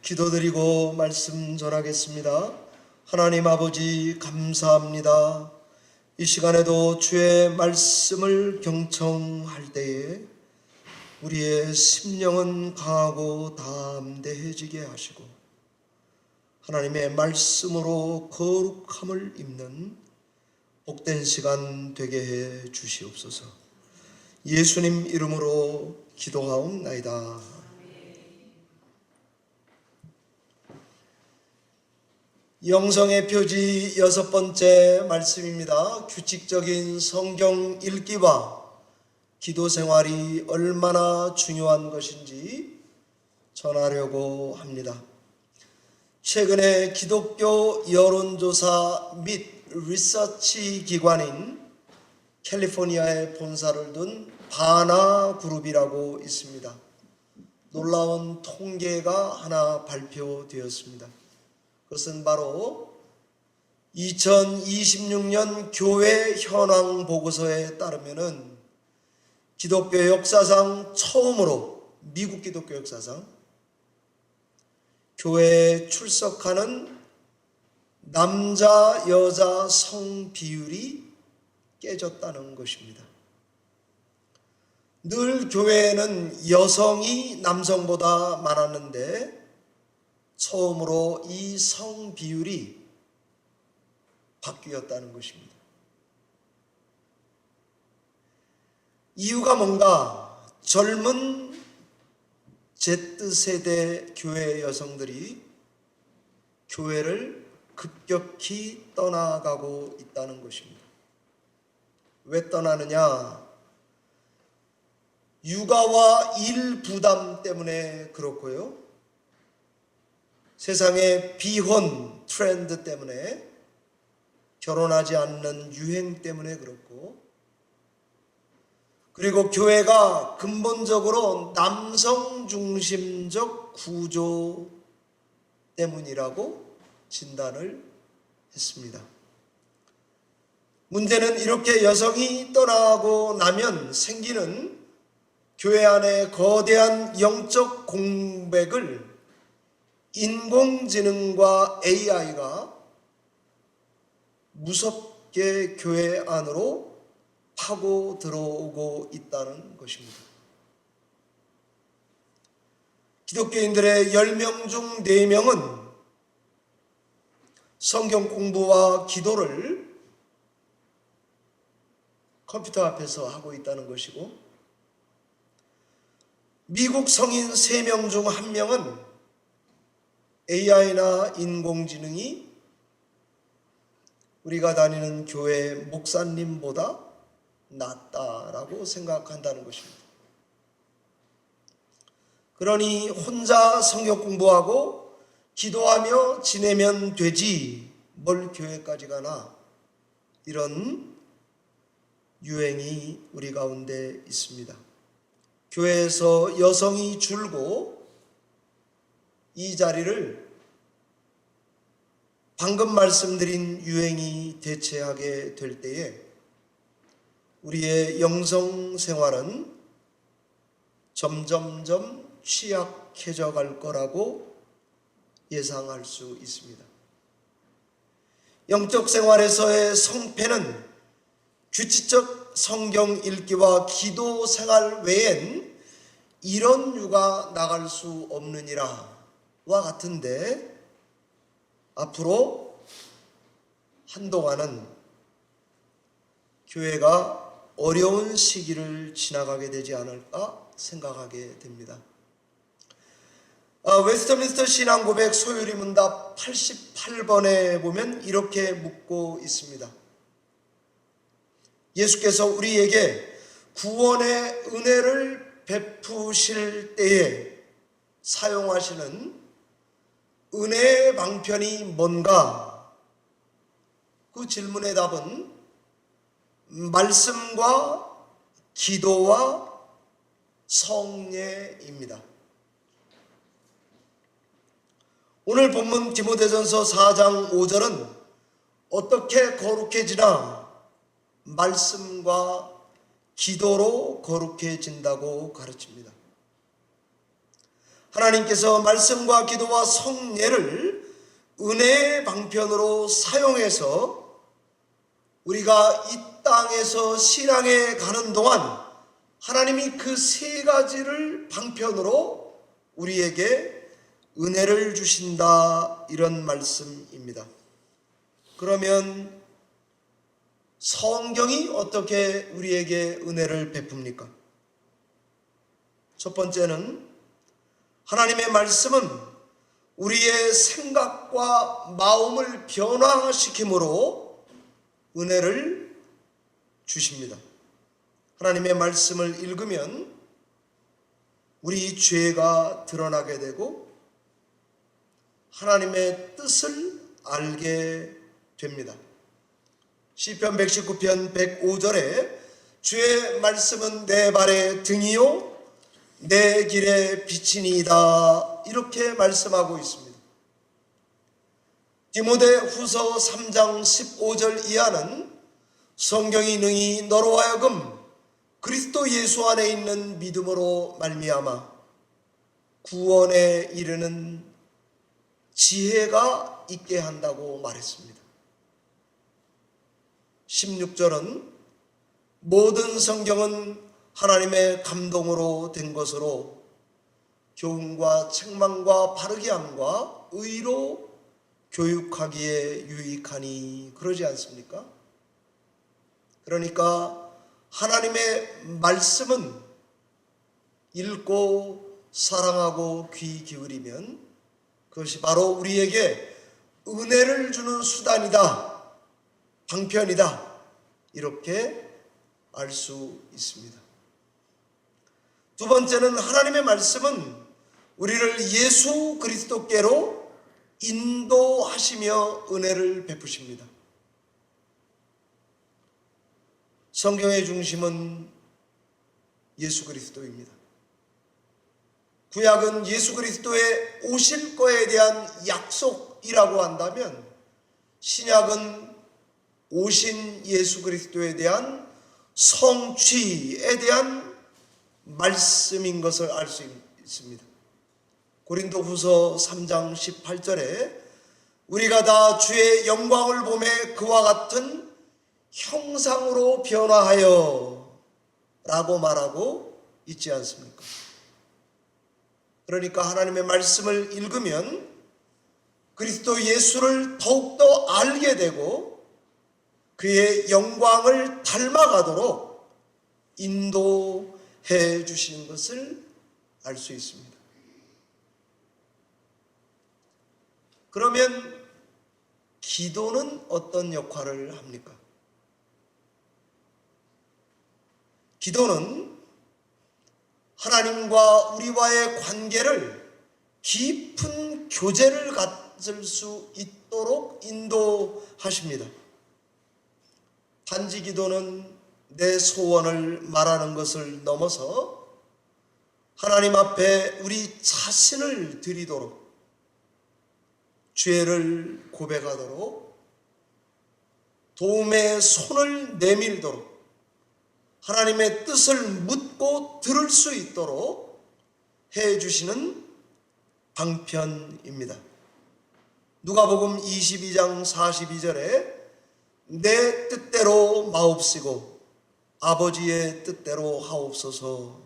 기도드리고 말씀 전하겠습니다. 하나님 아버지 감사합니다. 이 시간에도 주의 말씀을 경청할 때에 우리의 심령은 강하고 담대해지게 하시고 하나님의 말씀으로 거룩함을 입는 복된 시간 되게 해 주시옵소서. 예수님 이름으로 기도하옵나이다. 영성의 표지 6번째 말씀입니다. 규칙적인 성경 읽기와 기도 생활이 얼마나 중요한 것인지 전하려고 합니다. 최근에 기독교 여론조사 및 리서치 기관인 캘리포니아에 본사를 둔 바나 그룹이라고 있습니다. 놀라운 통계가 하나 발표되었습니다. 그것은 바로 2026년 교회 현황 보고서에 따르면은 기독교 역사상 처음으로, 미국 기독교 역사상 교회에 출석하는 남자 여자 성 비율이 깨졌다는 것입니다. 늘 교회에는 여성이 남성보다 많았는데 처음으로 이 성 비율이 바뀌었다는 것입니다. 이유가 뭔가? 젊은 Z세대 교회 여성들이 교회를 급격히 떠나가고 있다는 것입니다. 왜 떠나느냐? 육아와 일 부담 때문에 그렇고요. 세상의 비혼 트렌드 때문에, 결혼하지 않는 유행 때문에 그렇고, 그리고 교회가 근본적으로 남성 중심적 구조 때문이라고 진단을 했습니다. 문제는 이렇게 여성이 떠나고 나면 생기는 교회 안에 거대한 영적 공백을 인공지능과 AI가 무섭게 교회 안으로 파고 들어오고 있다는 것입니다. 기독교인들의 10명 중 4명은 성경 공부와 기도를 컴퓨터 앞에서 하고 있다는 것이고, 미국 성인 3명 중 1명은 AI나 인공지능이 우리가 다니는 교회 목사님보다 낫다라고 생각한다는 것입니다. 그러니 혼자 성경 공부하고 기도하며 지내면 되지 뭘 교회까지 가나, 이런 유행이 우리 가운데 있습니다. 교회에서 여성이 줄고 이 자리를 방금 말씀드린 유행이 대체하게 될 때에 우리의 영성 생활은 점점점 취약해져 갈 거라고 예상할 수 있습니다. 영적 생활에서의 성패는 규칙적 성경 읽기와 기도 생활 외엔 이런 유가 나갈 수 없느니라 와 같은데, 앞으로 한동안은 교회가 어려운 시기를 지나가게 되지 않을까 생각하게 됩니다. 웨스트민스터 신앙고백 소요리 문답 88번에 보면 이렇게 묻고 있습니다. 예수께서 우리에게 구원의 은혜를 베푸실 때에 사용하시는 은혜의 방편이 뭔가? 그 질문의 답은 말씀과 기도와 성례입니다. 오늘 본문 디모데전서 4장 5절은 어떻게 거룩해지나? 말씀과 기도로 거룩해진다고 가르칩니다. 하나님께서 말씀과 기도와 성례를 은혜의 방편으로 사용해서 우리가 이 땅에서 신앙에 가는 동안 하나님이 그 세 가지를 방편으로 우리에게 은혜를 주신다, 이런 말씀입니다. 그러면 성경이 어떻게 우리에게 은혜를 베풉니까? 첫 번째는 하나님의 말씀은 우리의 생각과 마음을 변화시킴으로 은혜를 주십니다. 하나님의 말씀을 읽으면 우리 죄가 드러나게 되고 하나님의 뜻을 알게 됩니다. 시편 119편 105절에 주의 말씀은 내 발의 등이요 내 길의 빛이니이다, 이렇게 말씀하고 있습니다. 디모데후서 3장 15절 이하는 성경이 능히 너로 하여금 그리스도 예수 안에 있는 믿음으로 말미암아 구원에 이르는 지혜가 있게 한다고 말했습니다. 16절은 모든 성경은 하나님의 감동으로 된 것으로 교훈과 책망과 바르게 함과 의로 교육하기에 유익하니, 그러지 않습니까? 그러니까 하나님의 말씀은 읽고 사랑하고 귀 기울이면 그것이 바로 우리에게 은혜를 주는 수단이다, 방편이다, 이렇게 알 수 있습니다. 두 번째는 하나님의 말씀은 우리를 예수 그리스도께로 인도하시며 은혜를 베푸십니다. 성경의 중심은 예수 그리스도입니다. 구약은 예수 그리스도의 오실 거에 대한 약속이라고 한다면 신약은 오신 예수 그리스도에 대한 성취에 대한 말씀인 것을 알 수 있습니다. 고린도후서 3장 18절에 우리가 다 주의 영광을 보매 그와 같은 형상으로 변화하여 라고 말하고 있지 않습니까? 그러니까 하나님의 말씀을 읽으면 그리스도 예수를 더욱더 알게 되고 그의 영광을 닮아가도록 인도해 주시는 것을 알 수 있습니다. 그러면 기도는 어떤 역할을 합니까? 기도는 하나님과 우리와의 관계를 깊은 교제를 가질 수 있도록 인도하십니다. 단지 기도는 내 소원을 말하는 것을 넘어서 하나님 앞에 우리 자신을 드리도록, 죄를 고백하도록, 도움의 손을 내밀도록, 하나님의 뜻을 묻고 들을 수 있도록 해주시는 방편입니다. 누가복음 22장 42절에 내 뜻대로 마옵시고 아버지의 뜻대로 하옵소서,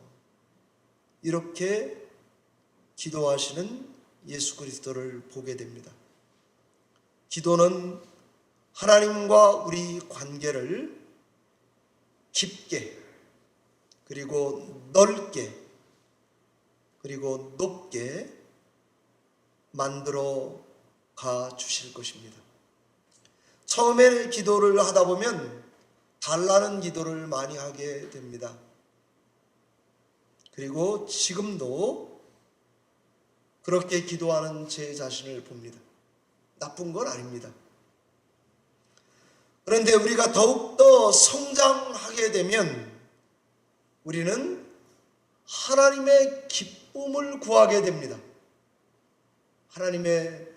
이렇게 기도하시는 예수 그리스도를 보게 됩니다. 기도는 하나님과 우리 관계를 깊게, 그리고 넓게, 그리고 높게 만들어 가 주실 것입니다. 처음에 기도를 하다 보면 달라는 기도를 많이 하게 됩니다. 그리고 지금도 그렇게 기도하는 제 자신을 봅니다. 나쁜 건 아닙니다. 그런데 우리가 더욱더 성장하게 되면 우리는 하나님의 기쁨을 구하게 됩니다. 하나님의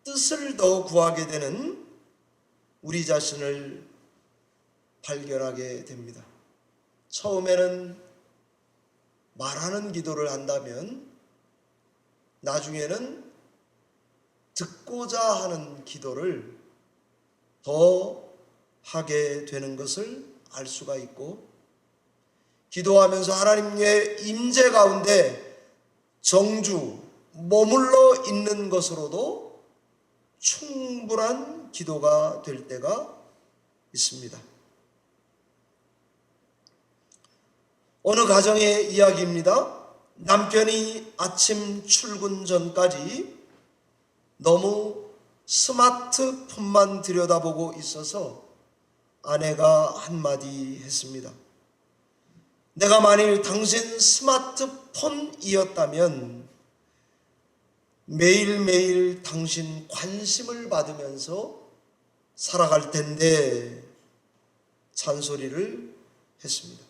뜻을 더 구하게 되는 우리 자신을 발견하게 됩니다. 처음에는 말하는 기도를 한다면 나중에는 듣고자 하는 기도를 더 하게 되는 것을 알 수가 있고, 기도하면서 하나님의 임재 가운데 정주 머물러 있는 것으로도 충분한 기도가 될 때가 있습니다. 어느 가정의 이야기입니다. 남편이 아침 출근 전까지 너무 스마트폰만 들여다보고 있어서 아내가 한마디 했습니다. 내가 만일 당신 스마트폰이었다면 매일매일 당신 관심을 받으면서 살아갈 텐데, 잔소리를 했습니다.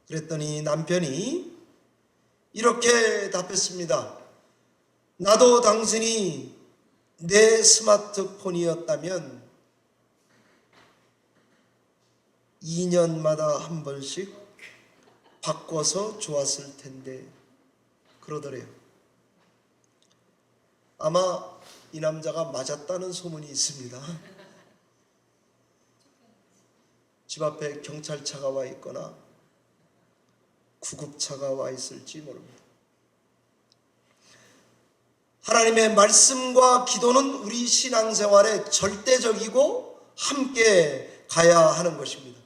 그랬더니 남편이 이렇게 답했습니다. 나도 당신이 내 스마트폰이었다면 2년마다 한 번씩 바꿔서 좋았을 텐데, 그러더래요. 아마 이 남자가 맞았다는 소문이 있습니다. 집 앞에 경찰차가 와 있거나 구급차가 와 있을지 모릅니다. 하나님의 말씀과 기도는 우리 신앙생활에 절대적이고 함께 가야 하는 것입니다.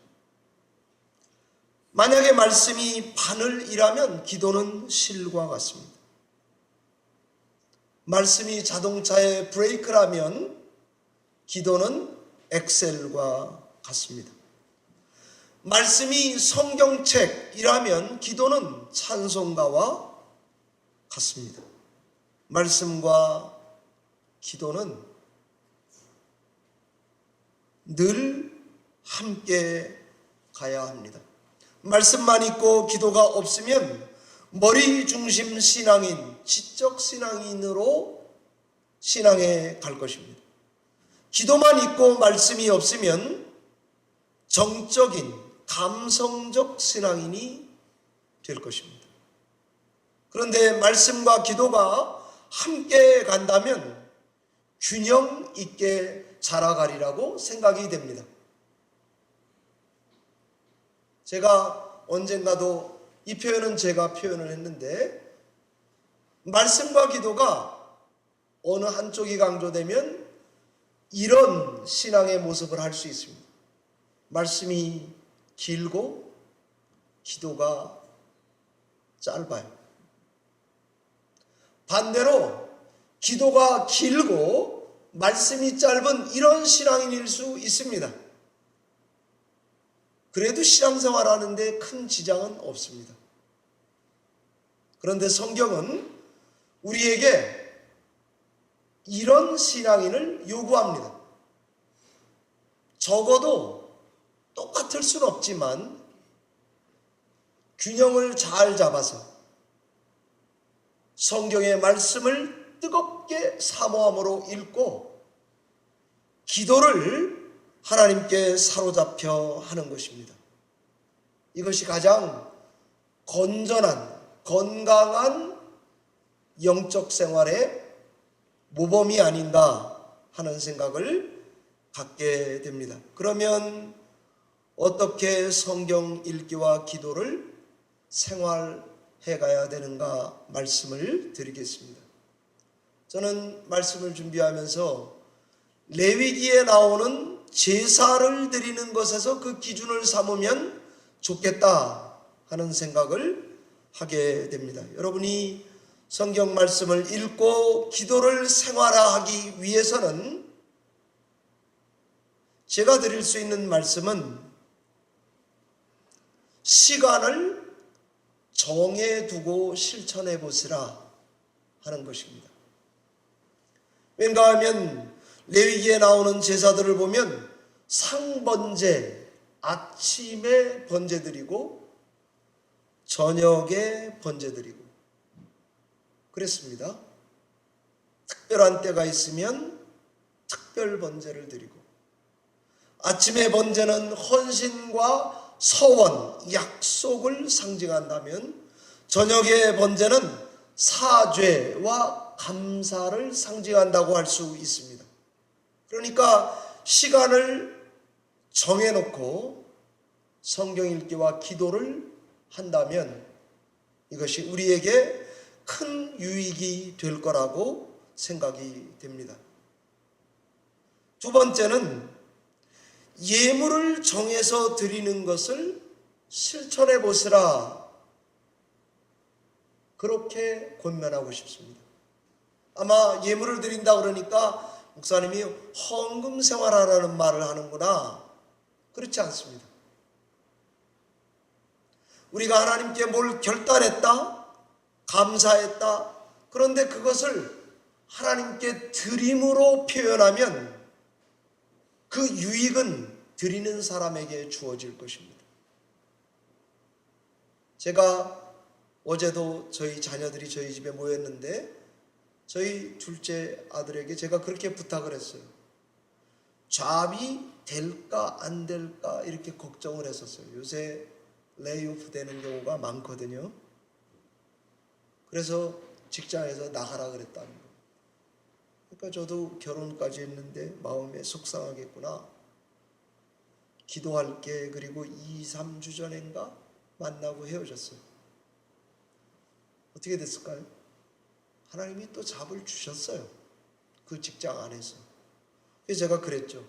만약에 말씀이 바늘이라면 기도는 실과 같습니다. 말씀이 자동차의 브레이크라면 기도는 엑셀과 같습니다. 말씀이 성경책이라면 기도는 찬송가와 같습니다. 말씀과 기도는 늘 함께 가야 합니다. 말씀만 있고 기도가 없으면 머리 중심 신앙인, 지적 신앙인으로 신앙에 갈 것입니다. 기도만 있고 말씀이 없으면 정적인, 감성적 신앙인이 될 것입니다. 그런데 말씀과 기도가 함께 간다면 균형 있게 자라가리라고 생각이 됩니다. 제가 언젠가도 이 표현은 제가 표현을 했는데, 말씀과 기도가 어느 한쪽이 강조되면 이런 신앙의 모습을 할 수 있습니다. 말씀이 길고 기도가 짧아요. 반대로 기도가 길고 말씀이 짧은 이런 신앙인일 수 있습니다. 그래도 신앙생활 하는데 큰 지장은 없습니다. 그런데 성경은 우리에게 이런 신앙인을 요구합니다. 적어도 똑같을 수는 없지만 균형을 잘 잡아서 성경의 말씀을 뜨겁게 사모함으로 읽고 기도를 하나님께 사로잡혀 하는 것입니다. 이것이 가장 건전한, 건강한 영적 생활의 모범이 아닌가 하는 생각을 갖게 됩니다. 그러면 어떻게 성경 읽기와 기도를 생활해 가야 되는가 말씀을 드리겠습니다. 저는 말씀을 준비하면서 레위기에 나오는 제사를 드리는 것에서 그 기준을 삼으면 좋겠다 하는 생각을 하게 됩니다. 여러분이 성경 말씀을 읽고 기도를 생활화하기 위해서는 제가 드릴 수 있는 말씀은 시간을 정해두고 실천해 보시라 하는 것입니다. 왠가 하면 레위기에 나오는 제사들을 보면 상번제, 아침에 번제드리고 저녁에 번제드리고 그랬습니다. 특별한 때가 있으면 특별 번제를 드리고, 아침의 번제는 헌신과 서원, 약속을 상징한다면 저녁의 번제는 사죄와 감사를 상징한다고 할 수 있습니다. 그러니까 시간을 정해놓고 성경 읽기와 기도를 한다면 이것이 우리에게 큰 유익이 될 거라고 생각이 됩니다. 두 번째는 예물을 정해서 드리는 것을 실천해 보시라, 그렇게 권면하고 싶습니다. 아마 예물을 드린다 그러니까 목사님이 헌금 생활하라는 말을 하는구나. 그렇지 않습니다. 우리가 하나님께 뭘 결단했다, 감사했다, 그런데 그것을 하나님께 드림으로 표현하면 그 유익은 드리는 사람에게 주어질 것입니다. 제가 어제도 저희 자녀들이 저희 집에 모였는데 저희 둘째 아들에게 제가 그렇게 부탁을 했어요. 잡이 될까 안 될까 이렇게 걱정을 했었어요. 요새 레이오프 되는 경우가 많거든요. 그래서 직장에서 나가라 그랬다는 거예요. 그러니까 저도 결혼까지 했는데 마음에 속상하겠구나. 기도할게. 그리고 2-3주 전인가 만나고 헤어졌어요. 어떻게 됐을까요? 하나님이 또 잡을 주셨어요. 그 직장 안에서. 그래서 제가 그랬죠.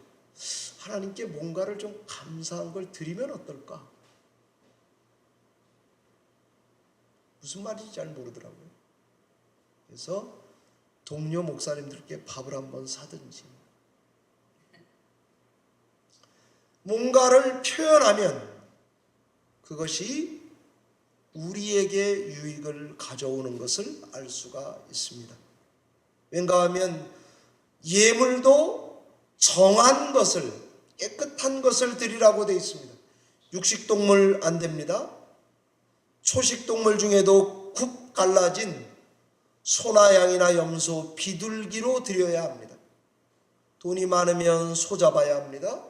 하나님께 뭔가를 좀 감사한 걸 드리면 어떨까? 무슨 말인지 잘 모르더라고요. 그래서 동료 목사님들께 밥을 한번 사든지 뭔가를 표현하면 그것이 우리에게 유익을 가져오는 것을 알 수가 있습니다. 왠가 하면 예물도 정한 것을, 깨끗한 것을 드리라고 되어 있습니다. 육식동물 안 됩니다. 초식동물 중에도 굽 갈라진 소나 양이나 염소, 비둘기로 드려야 합니다. 돈이 많으면 소 잡아야 합니다.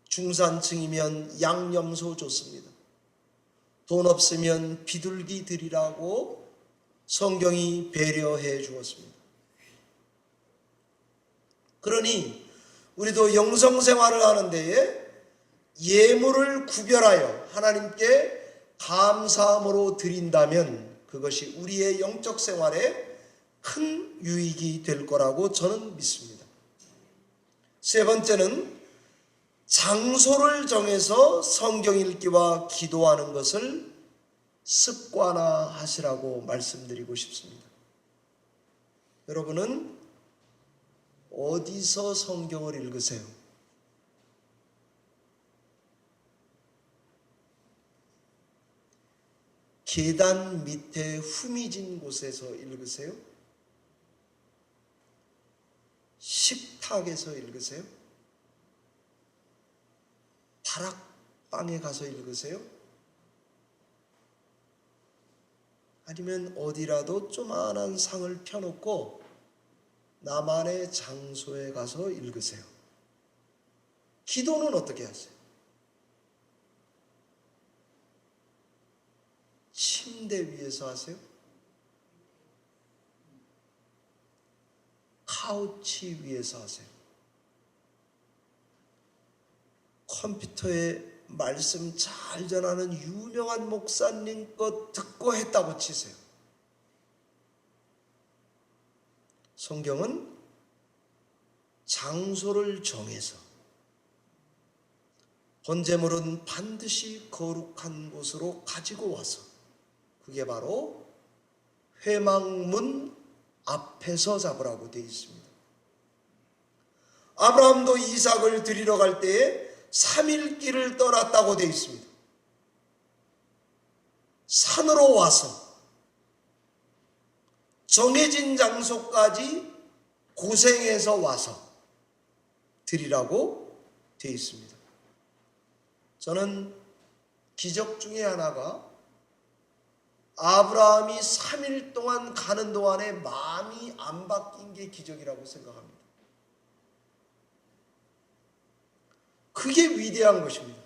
중산층이면 양염소 좋습니다. 돈 없으면 비둘기 드리라고 성경이 배려해 주었습니다. 그러니 우리도 영성생활을 하는 데에 예물을 구별하여 하나님께 감사함으로 드린다면 그것이 우리의 영적 생활에 큰 유익이 될 거라고 저는 믿습니다. 세 번째는 장소를 정해서 성경 읽기와 기도하는 것을 습관화하시라고 말씀드리고 싶습니다. 여러분은 어디서 성경을 읽으세요? 계단 밑에 후미진 곳에서 읽으세요? 식탁에서 읽으세요? 다락방에 가서 읽으세요? 아니면 어디라도 조그만한 상을 펴놓고 나만의 장소에 가서 읽으세요? 기도는 어떻게 하세요? 침대 위에서 하세요? 카우치 위에서 하세요? 컴퓨터에 말씀 잘 전하는 유명한 목사님 것 듣고 했다고 치세요. 성경은 장소를 정해서 번제물은 반드시 거룩한 곳으로 가지고 와서 그게 바로 회막문 앞에서 잡으라고 되어 있습니다. 아브라함도 이삭을 드리러 갈 때에 3일 길을 떠났다고 되어 있습니다. 산으로 와서 정해진 장소까지 고생해서 와서 드리라고 되어 있습니다. 저는 기적 중에 하나가 아브라함이 3일 동안 가는 동안에 마음이 안 바뀐 게 기적이라고 생각합니다. 그게 위대한 것입니다.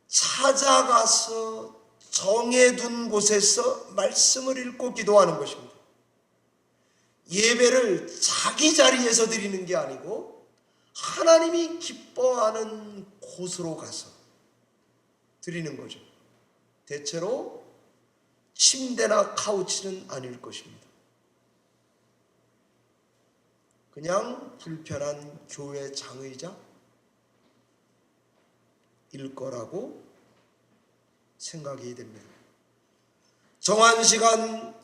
찾아가서 정해둔 곳에서 말씀을 읽고 기도하는 것입니다. 예배를 자기 자리에서 드리는 게 아니고 하나님이 기뻐하는 곳으로 가서 드리는 거죠. 대체로 침대나 카우치는 아닐 것입니다. 그냥 불편한 교회 장의자 일 거라고 생각이 됩니다. 정한 시간,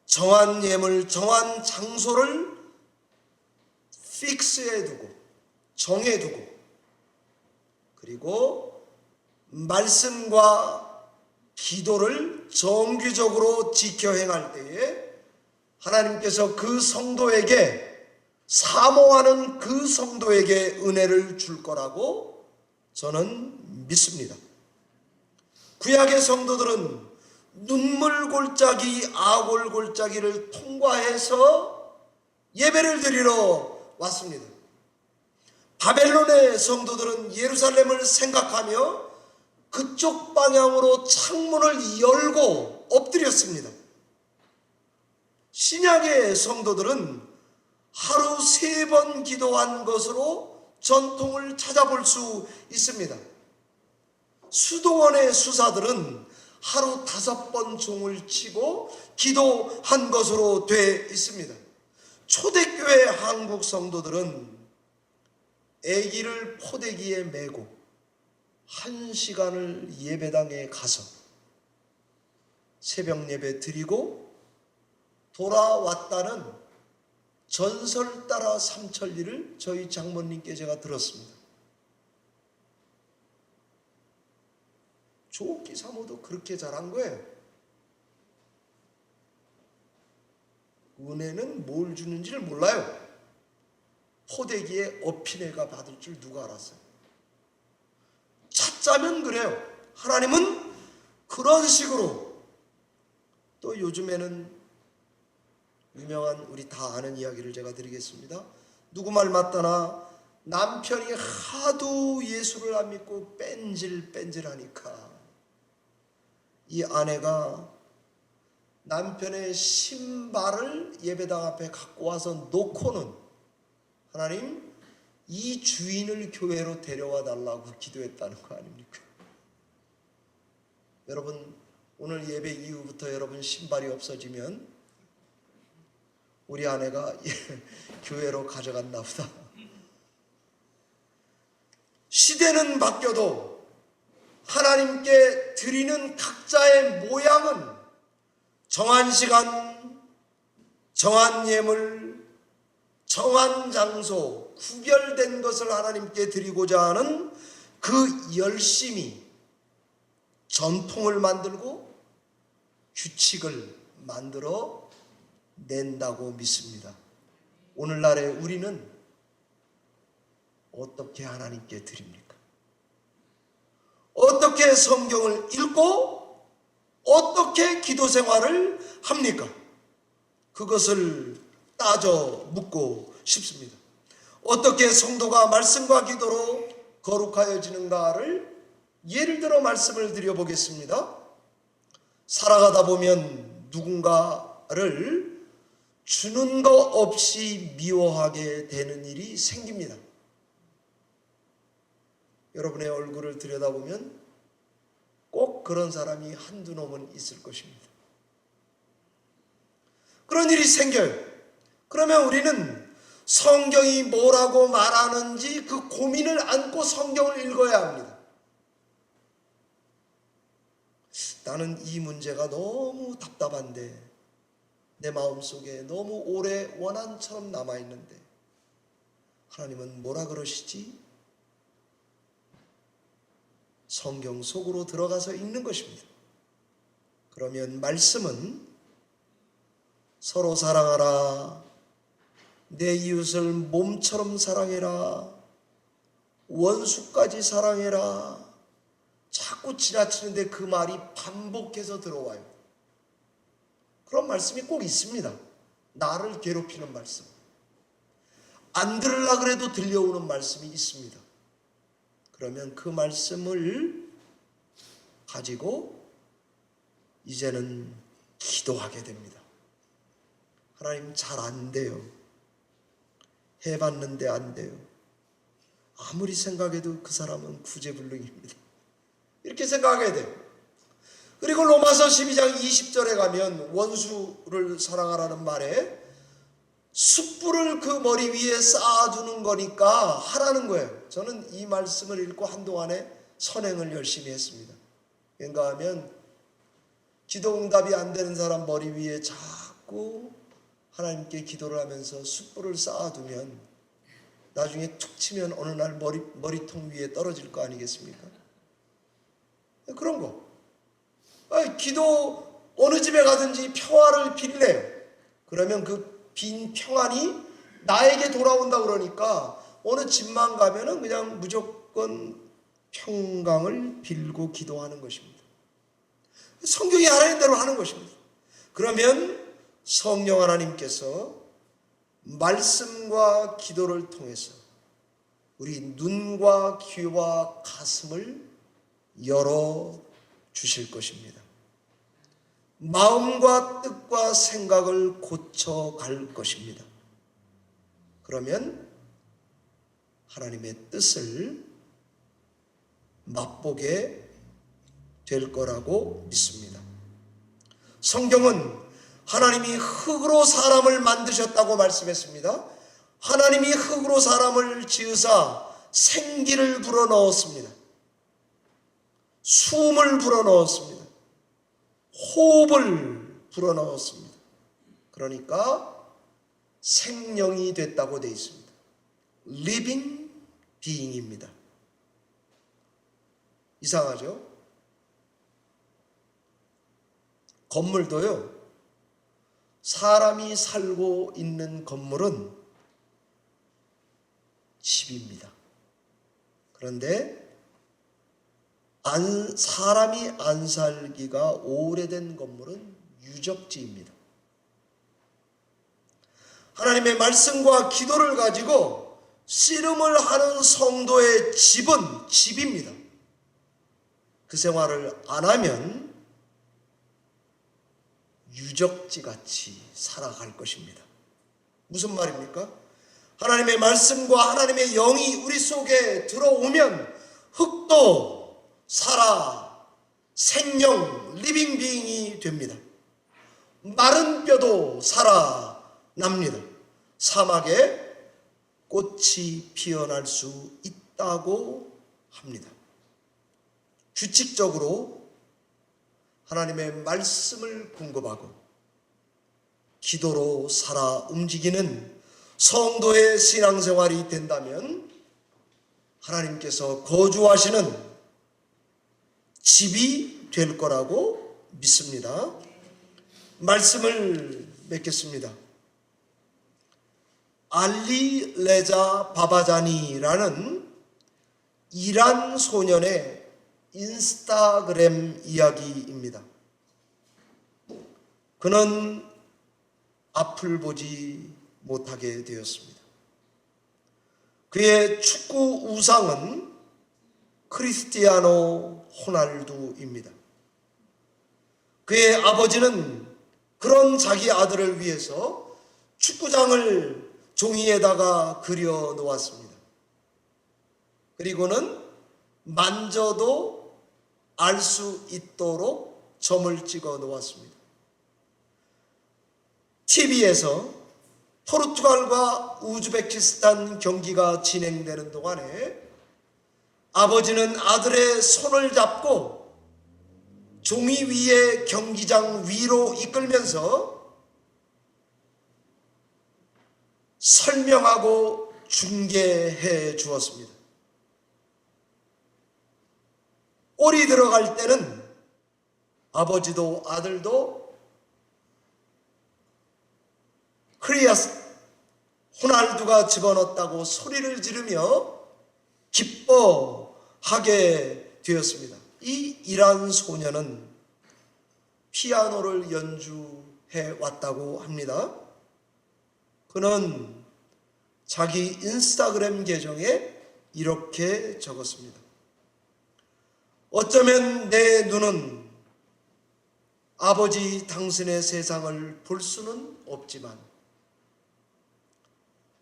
정한 예물, 정한 장소를 픽스해두고 정해두고 그리고 말씀과 기도를 정기적으로 지켜 행할 때에 하나님께서 그 성도에게 사모하는 그 성도에게 은혜를 줄 거라고 저는 믿습니다. 구약의 성도들은 눈물 골짜기, 악올 골짜기를 통과해서 예배를 드리러 왔습니다. 바벨론의 성도들은 예루살렘을 생각하며 그쪽 방향으로 창문을 열고 엎드렸습니다. 신약의 성도들은 하루 3번 기도한 것으로 전통을 찾아볼 수 있습니다. 수도원의 수사들은 하루 5번 종을 치고 기도한 것으로 돼 있습니다. 초대교회 한국 성도들은 아기를 포대기에 메고 1시간을 예배당에 가서 새벽 예배 드리고 돌아왔다는 전설 따라 삼천리를 저희 장모님께 제가 들었습니다. 조옥기 사모도 그렇게 잘한 거예요. 은혜는 뭘 주는지를 몰라요. 포대기에 업힌 애가 받을 줄 누가 알았어요. 찾자면 그래요. 하나님은 그런 식으로. 또 요즘에는 유명한 우리 다 아는 이야기를 제가 드리겠습니다. 누구 말 맞다나 남편이 하도 예수를 안 믿고 뺀질뺀질하니까 이 아내가 남편의 신발을 예배당 앞에 갖고 와서 놓고는 하나님 이 주인을 교회로 데려와 달라고 기도했다는 거 아닙니까? 여러분 오늘 예배 이후부터 여러분 신발이 없어지면 우리 아내가 교회로 가져갔나 보다. 시대는 바뀌어도 하나님께 드리는 각자의 모양은 정한 시간, 정한 예물, 정한 장소, 구별된 것을 하나님께 드리고자 하는 그 열심이 전통을 만들고 규칙을 만들어 낸다고 믿습니다. 오늘날에 우리는 어떻게 하나님께 드립니까? 어떻게 성경을 읽고 어떻게 기도 생활을 합니까? 그것을 따져 묻고 싶습니다. 어떻게 성도가 말씀과 기도로 거룩하여지는가를 예를 들어 말씀을 드려보겠습니다. 살아가다 보면 누군가를 주는 것 없이 미워하게 되는 일이 생깁니다. 여러분의 얼굴을 들여다보면 꼭 그런 사람이 한두 놈은 있을 것입니다. 그런 일이 생겨요. 그러면 우리는 성경이 뭐라고 말하는지 그 고민을 안고 성경을 읽어야 합니다. 나는 이 문제가 너무 답답한데 내 마음속에 너무 오래 원한처럼 남아있는데 하나님은 뭐라 그러시지? 성경 속으로 들어가서 읽는 것입니다. 그러면 말씀은 서로 사랑하라, 내 이웃을 몸처럼 사랑해라, 원수까지 사랑해라, 자꾸 지나치는데 그 말이 반복해서 들어와요. 그런 말씀이 꼭 있습니다. 나를 괴롭히는 말씀, 안 들으려고 해도 들려오는 말씀이 있습니다. 그러면 그 말씀을 가지고 이제는 기도하게 됩니다. 하나님, 잘 안 돼요. 해봤는데 안 돼요. 아무리 생각해도 그 사람은 구제불능입니다. 이렇게 생각하게 돼요. 그리고 로마서 12장 20절에 가면 원수를 사랑하라는 말에 숯불을 그 머리 위에 쌓아두는 거니까 하라는 거예요. 저는 이 말씀을 읽고 한동안에 선행을 열심히 했습니다. 그런가 하면 기도 응답이 안 되는 사람 머리 위에 자꾸 하나님께 기도를 하면서 숯불을 쌓아두면 나중에 툭 치면 어느 날 머리통 위에 떨어질 거 아니겠습니까? 그런 거. 기도 어느 집에 가든지 평화를 빌래요. 그러면 그 빈 평안이 나에게 돌아온다 그러니까 어느 집만 가면은 그냥 무조건 평강을 빌고 기도하는 것입니다. 성경이 하라는 대로 하는 것입니다. 그러면 성령 하나님께서 말씀과 기도를 통해서 우리 눈과 귀와 가슴을 열어 주실 것입니다. 마음과 뜻과 생각을 고쳐갈 것입니다. 그러면 하나님의 뜻을 맛보게 될 거라고 믿습니다. 성경은 하나님이 흙으로 사람을 만드셨다고 말씀했습니다. 하나님이 흙으로 사람을 지으사 생기를 불어넣었습니다. 숨을 불어넣었습니다. 호흡을 불어넣었습니다. 그러니까 생명이 됐다고 되어 있습니다. living being입니다. 이상하죠? 건물도요, 사람이 살고 있는 건물은 집입니다. 그런데 사람이 안 살기가 오래된 건물은 유적지입니다. 하나님의 말씀과 기도를 가지고 씨름을 하는 성도의 집은 집입니다. 그 생활을 안 하면 유적지같이 살아갈 것입니다. 무슨 말입니까? 하나님의 말씀과 하나님의 영이 우리 속에 들어오면 흙도 살아 생명 리빙 비잉이 됩니다. 마른 뼈도 살아납니다. 사막에 꽃이 피어날 수 있다고 합니다. 규칙적으로 하나님의 말씀을 공급하고 기도로 살아 움직이는 성도의 신앙생활이 된다면 하나님께서 거주하시는 집이 될 거라고 믿습니다. 말씀을 맺겠습니다. 알리 레자 바바자니라는 이란 소년의 인스타그램 이야기입니다. 그는 앞을 보지 못하게 되었습니다. 그의 축구 우상은 크리스티아노 호날두입니다. 그의 아버지는 그런 자기 아들을 위해서 축구장을 종이에다가 그려 놓았습니다. 그리고는 만져도 알 수 있도록 점을 찍어 놓았습니다. TV에서 포르투갈과 우즈베키스탄 경기가 진행되는 동안에 아버지는 아들의 손을 잡고 종이 위에 경기장 위로 이끌면서 설명하고 중계해 주었습니다. 골이 들어갈 때는 아버지도 아들도 크리아스 호날두가 집어넣었다고 소리를 지르며 기뻐하게 되었습니다. 이 이란 소년은 피아노를 연주해 왔다고 합니다. 그는 자기 인스타그램 계정에 이렇게 적었습니다. 어쩌면 내 눈은 아버지 당신의 세상을 볼 수는 없지만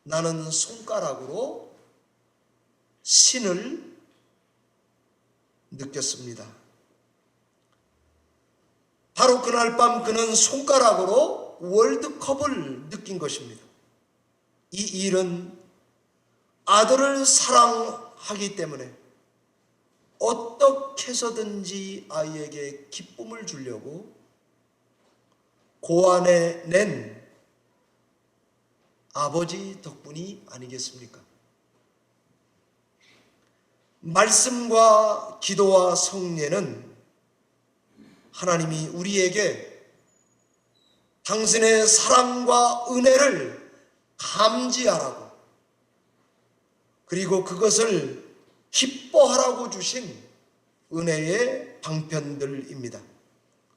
나는 손가락으로 신을 느꼈습니다. 바로 그날 밤 그는 손가락으로 월드컵을 느낀 것입니다. 이 일은 아들을 사랑하기 때문에 어떻게 해서든지 아이에게 기쁨을 주려고 고안해 낸 아버지 덕분이 아니겠습니까? 말씀과 기도와 성례는 하나님이 우리에게 당신의 사랑과 은혜를 감지하라고, 그리고 그것을 기뻐하라고 주신 은혜의 방편들입니다.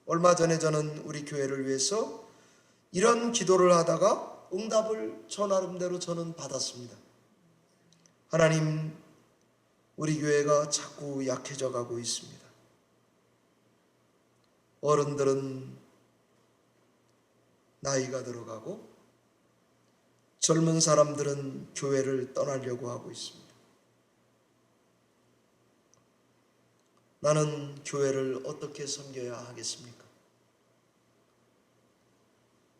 얼마 전에 저는 우리 교회를 위해서 이런 기도를 하다가 응답을 저 나름대로 저는 받았습니다. 하나님, 우리 교회가 자꾸 약해져 가고 있습니다. 어른들은 나이가 들어가고 젊은 사람들은 교회를 떠나려고 하고 있습니다. 나는 교회를 어떻게 섬겨야 하겠습니까?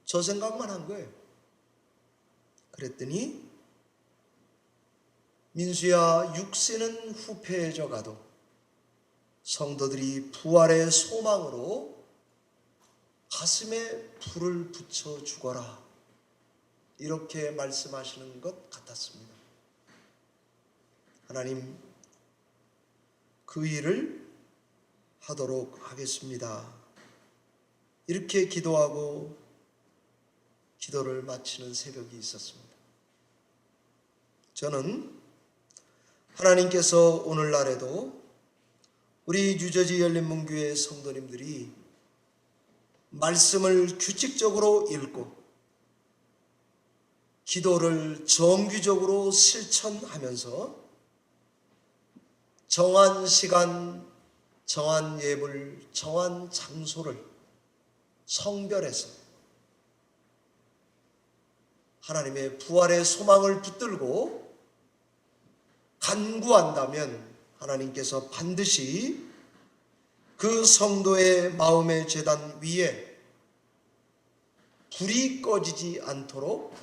저 생각만 한 거예요. 그랬더니 민수야, 육신은 후패해져 가도 성도들이 부활의 소망으로 가슴에 불을 붙여 죽어라, 이렇게 말씀하시는 것 같았습니다. 하나님, 그 일을 하도록 하겠습니다. 이렇게 기도하고 기도를 마치는 새벽이 있었습니다. 저는 하나님께서 오늘날에도 우리 뉴저지 열린문교회 성도님들이 말씀을 규칙적으로 읽고 기도를 정규적으로 실천하면서 정한 시간, 정한 예물, 정한 장소를 성별해서 하나님의 부활의 소망을 붙들고 간구한다면 하나님께서 반드시 그 성도의 마음의 제단 위에 불이 꺼지지 않도록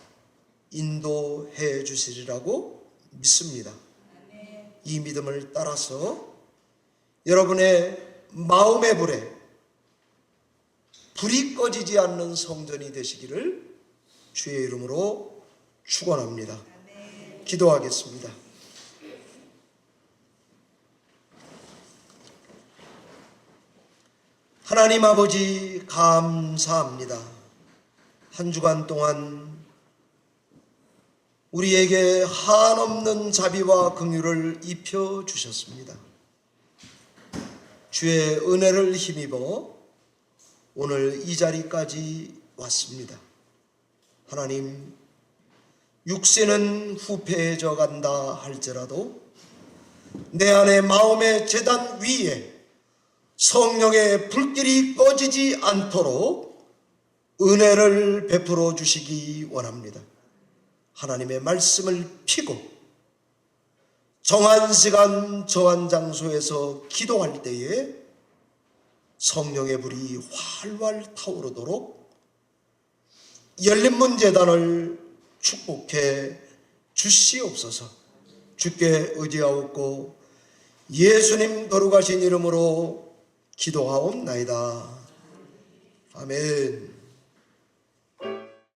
인도해 주시리라고 믿습니다. 이 믿음을 따라서 여러분의 마음의 불에 불이 꺼지지 않는 성전이 되시기를 주의 이름으로 축원합니다. 기도하겠습니다. 하나님 아버지, 감사합니다. 한 주간 동안 우리에게 한없는 자비와 긍휼을 입혀 주셨습니다. 주의 은혜를 힘입어 오늘 이 자리까지 왔습니다. 하나님, 육신은 후패해져 간다 할지라도 내 안에 마음의 제단 위에 성령의 불길이 꺼지지 않도록 은혜를 베풀어 주시기 원합니다. 하나님의 말씀을 피고 정한 시간 정한 장소에서 기도할 때에 성령의 불이 활활 타오르도록 열린문 재단을 축복해 주시옵소서. 주께 의지하옵고 예수님 거룩하신 이름으로 기도하옵나이다. 아멘.